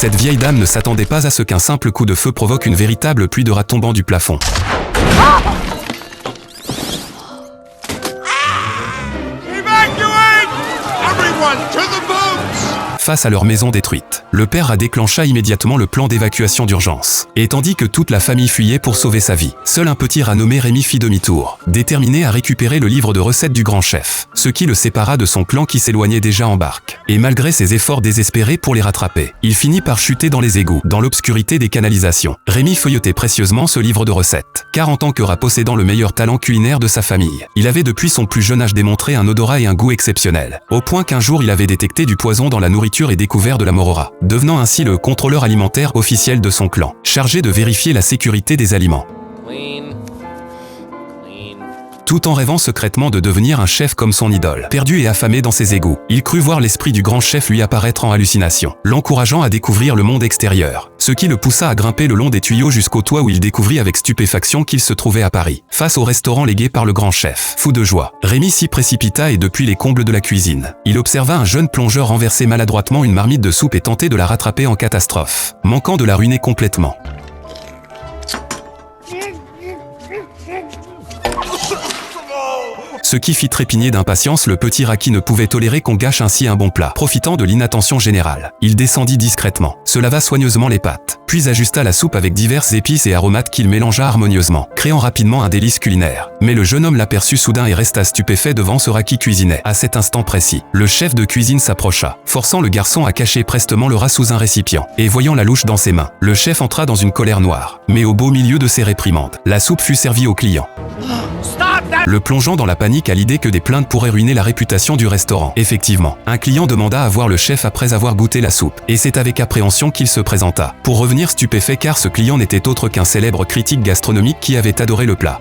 Cette vieille dame ne s'attendait pas à ce qu'un simple coup de feu provoque une véritable pluie de rats tombant du plafond. Face à leur maison détruite, le père a déclenché immédiatement le plan d'évacuation d'urgence. Et tandis que toute la famille fuyait pour sauver sa vie, seul un petit rat nommé Rémi fit demi-tour, déterminé à récupérer le livre de recettes du grand chef, ce qui le sépara de son clan qui s'éloignait déjà en barque. Et malgré ses efforts désespérés pour les rattraper, il finit par chuter dans les égouts, dans l'obscurité des canalisations. Rémi feuilletait précieusement ce livre de recettes, car en tant que rat possédant le meilleur talent culinaire de sa famille, il avait depuis son plus jeune âge démontré un odorat et un goût exceptionnels, au point qu'un jour il avait détecté du poison dans la nourriture et découvert de la mort au rat, devenant ainsi le contrôleur alimentaire officiel de son clan, chargé de vérifier la sécurité des aliments. Tout en rêvant secrètement de devenir un chef comme son idole. Perdu et affamé dans ses égouts, il crut voir l'esprit du grand chef lui apparaître en hallucination, l'encourageant à découvrir le monde extérieur, ce qui le poussa à grimper le long des tuyaux jusqu'au toit où il découvrit avec stupéfaction qu'il se trouvait à Paris, face au restaurant légué par le grand chef. Fou de joie, Rémi s'y précipita et depuis les combles de la cuisine, il observa un jeune plongeur renverser maladroitement une marmite de soupe et tenter de la rattraper en catastrophe, manquant de la ruiner complètement. Ce qui fit trépigner d'impatience le petit rat qui ne pouvait tolérer qu'on gâche ainsi un bon plat. Profitant de l'inattention générale, il descendit discrètement, se lava soigneusement les pattes, puis ajusta la soupe avec diverses épices et aromates qu'il mélangea harmonieusement, créant rapidement un délice culinaire. Mais le jeune homme l'aperçut soudain et resta stupéfait devant ce rat qui cuisinait. À cet instant précis, le chef de cuisine s'approcha, forçant le garçon à cacher prestement le rat sous un récipient. Et voyant la louche dans ses mains, le chef entra dans une colère noire. Mais au beau milieu de ses réprimandes, la soupe fut servie au client, le plongeant dans la panique à l'idée que des plaintes pourraient ruiner la réputation du restaurant. Effectivement, un client demanda à voir le chef après avoir goûté la soupe, et c'est avec appréhension qu'il se présenta, pour revenir stupéfait car ce client n'était autre qu'un célèbre critique gastronomique qui avait adoré le plat.